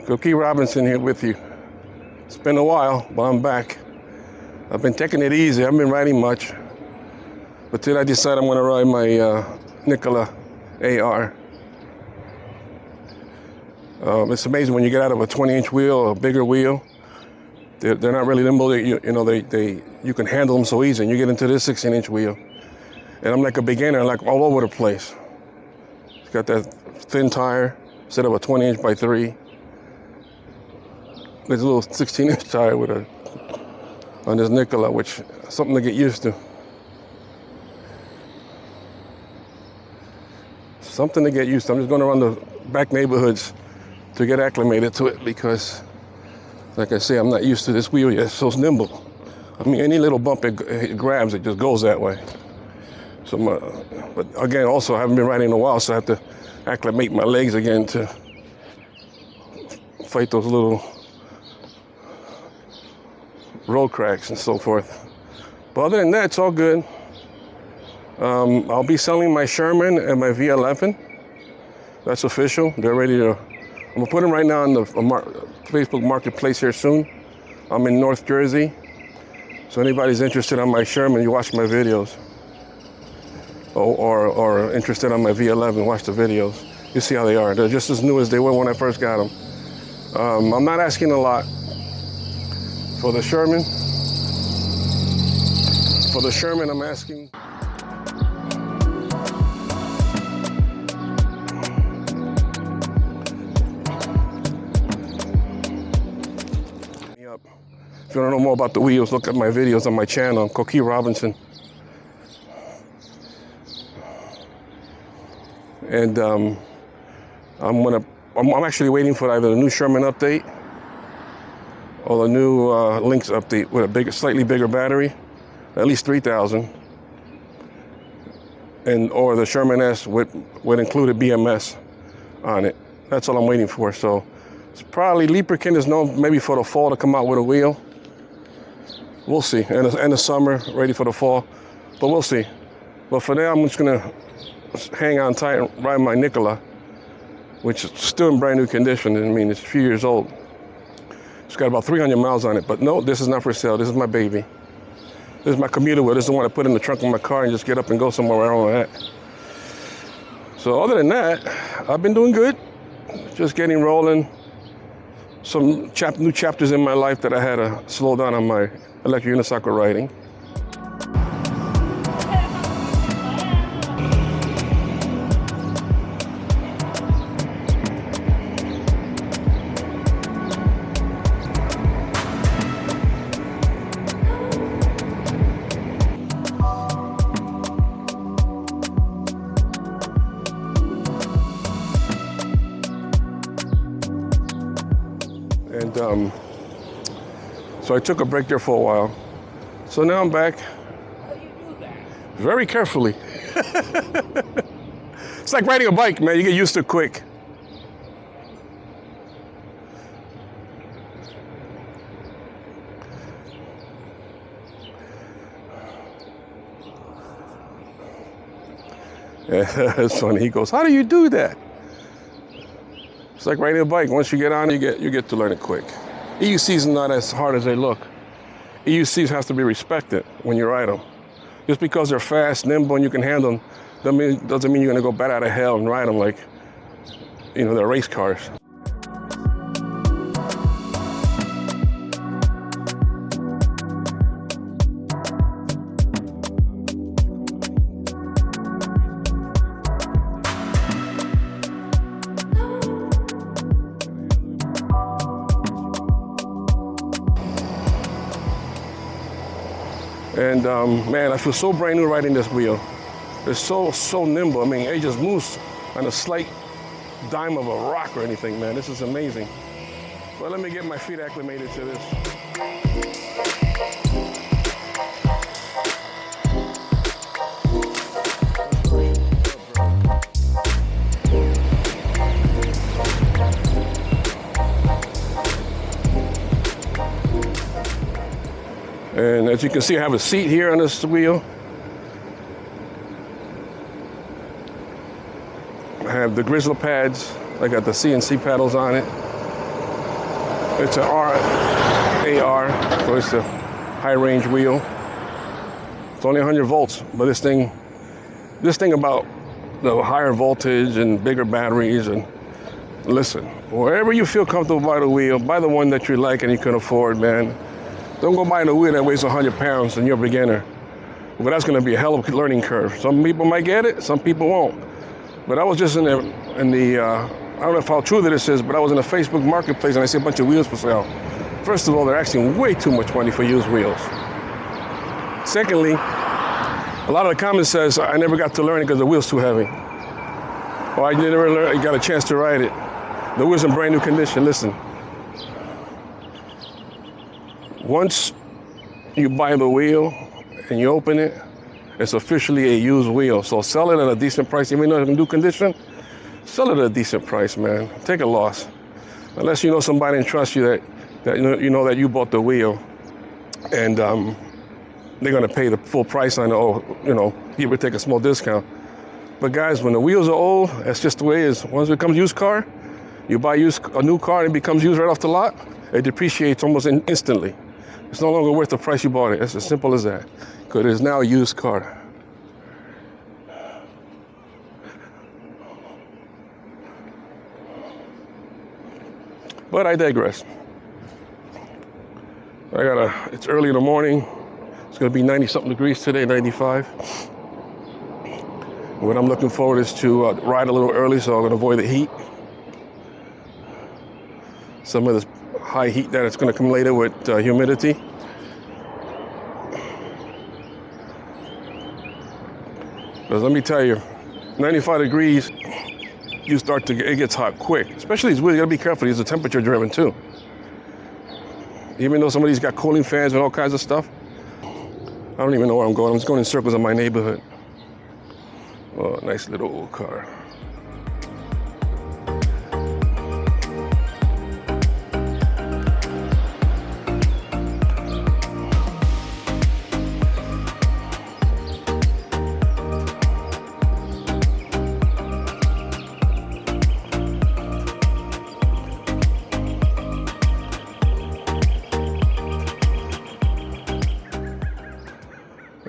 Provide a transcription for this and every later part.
Cookie Robinson here with you. It's been a while, but I'm back. I've been taking it easy. I haven't been riding much. But today I decided I'm going to ride my Nikola AR. It's amazing when you get out of a 20-inch wheel or a bigger wheel. They're not really limbo. You can handle them so easy. And you get into this 16-inch wheel. And I'm like a beginner, like all over the place. It's got that thin tire, set up a 20-inch by 3. There's a little 16-inch tire on this Nikola, which is something to get used to. Something to get used to. I'm just going around the back neighborhoods to get acclimated to it because, like I say, I'm not used to this wheel yet. It's so nimble. I mean, any little bump it grabs, it just goes that way. So, but again, also I haven't been riding in a while, so I have to acclimate my legs again to fight those little road cracks and so forth. But other than that, it's all good. I'll be selling my Sherman and my V11. That's official. They're ready to. I'm gonna put them right now on the Facebook Marketplace here soon. I'm in North Jersey, so anybody's interested on my Sherman, you watch my videos. Or interested on my V11, watch the videos. You see how they are. They're just as new as they were when I first got them. I'm not asking a lot for the Sherman. For the Sherman, I'm asking. If you want to know more about the wheels, look at my videos on my channel, Cookie Robinson. And I'm actually waiting for either the new Sherman update or the new Lynx update with a slightly bigger battery, at least 3,000, or the Sherman S with included BMS on it. That's all I'm waiting for. So it's probably Leaperkin is known maybe for the fall to come out with a wheel. We'll see. And the summer, ready for the fall, but we'll see. But for now, I'm just gonna hang on tight and ride my Nikola, which is still in brand new condition. I mean, it's a few years old. It's got about 300 miles on it, but no, this is not for sale. This is my baby. This is my commuter wheel. This is the one I put in the trunk of my car and just get up and go somewhere where I want at. So other than that, I've been doing good. Just getting rolling. Some new chapters in my life that I had to slow down on my electric unicycle riding. And so I took a break there for a while. So now I'm back. How do you do that? Very carefully. It's like riding a bike, man. You get used to it quick. Yeah, it's funny. He goes, "How do you do that?" It's like riding a bike. Once you get on, you get to learn it quick. EUCs are not as hard as they look. EUCs have to be respected when you ride them. Just because they're fast, nimble, and you can handle them, doesn't mean you're gonna go bat out of hell and ride them like, they're race cars. And man, I feel so brand new riding this wheel. It's so nimble. I mean, it just moves on a slight dime of a rock or anything, man. This is amazing. But let me get my feet acclimated to this. And as you can see, I have a seat here on this wheel. I have the grizzle pads. I got the CNC paddles on it. It's an RAR, so it's a high range wheel. It's only 100 volts, but this thing about the higher voltage and bigger batteries, and listen, wherever you feel comfortable by the wheel, buy the one that you like and you can afford, man. Don't go buy a wheel that weighs 100 pounds and you're a beginner. But that's gonna be a hell of a learning curve. Some people might get it, some people won't. But I was just in the I don't know how true this is, but I was in a Facebook marketplace and I see a bunch of wheels for sale. First of all, they're asking way too much money for used wheels. Secondly, a lot of the comments says, I never got to learn it because the wheel's too heavy. Or I never got a chance to ride it. The wheel's in brand new condition. Listen, once you buy the wheel and you open it, it's officially a used wheel. So sell it at a decent price. Even though it's in new condition, sell it at a decent price, man. Take a loss. Unless you know somebody and trust you that you bought the wheel, and they're gonna pay the full price on it, or give or take a small discount. But guys, when the wheels are old, that's just the way it is. Once it becomes used car, you buy a new car and it becomes used right off the lot, it depreciates almost instantly. It's no longer worth the price you bought it. It's as simple as that. Because it is now a used car. But I digress. It's early in the morning. It's gonna be 90-something degrees today, 95. What I'm looking forward is to ride a little early so I can avoid the heat. Some of this high heat that it's gonna come later with humidity. Because let me tell you, 95 degrees, it gets hot quick. Especially these wheels, you gotta be careful, these are temperature driven too. Even though some of these got cooling fans and all kinds of stuff. I don't even know where I'm going. I'm just going in circles in my neighborhood. Oh, nice little old car.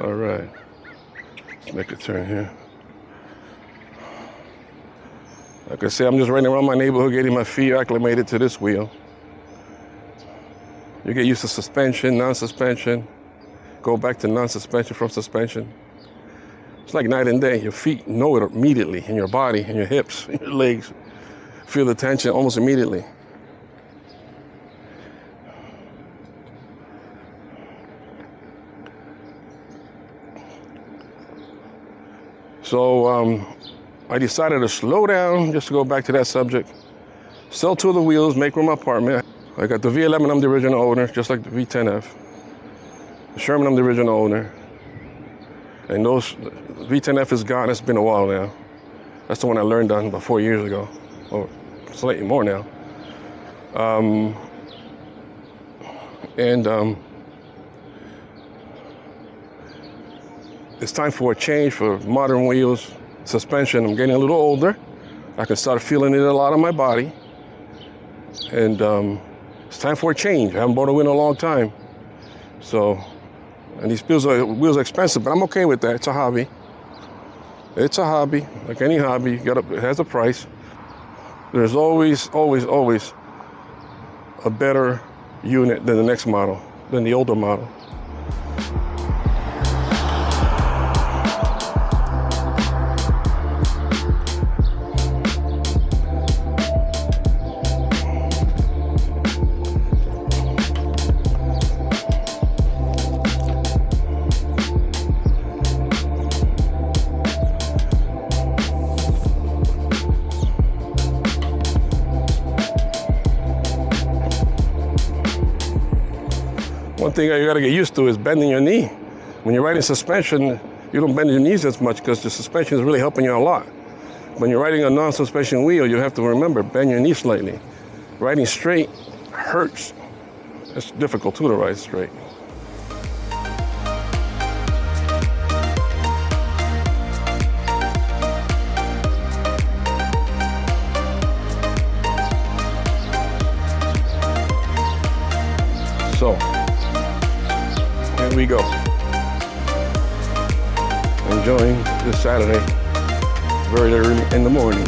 All right, let's make a turn here. Like I said, I'm just riding around my neighborhood, getting my feet acclimated to this wheel. You get used to suspension, non-suspension, go back to non-suspension from suspension. It's like night and day. Your feet know it immediately, in your body, in your hips, in your legs. Feel the tension almost immediately. So I decided to slow down, just to go back to that subject. Sell two of the wheels, make room in my apartment. I got the V11, I'm the original owner, just like the V10F. The Sherman, I'm the original owner. And the V10F is gone, it's been a while now. That's the one I learned on about 4 years ago, or slightly more now. It's time for a change for modern wheels, suspension. I'm getting a little older. I can start feeling it a lot on my body. And it's time for a change. I haven't bought a wheel in a long time. So, and these wheels are expensive, but I'm okay with that. It's a hobby. It's a hobby, like any hobby. It has a price. There's always, always, always a better unit than the next model, than the older model. One thing you gotta get used to is bending your knee. When you're riding suspension, you don't bend your knees as much because the suspension is really helping you a lot. When you're riding a non-suspension wheel, you have to remember, bend your knee slightly. Riding straight hurts. It's difficult too to ride straight. we go. Enjoying this Saturday, very early in the morning.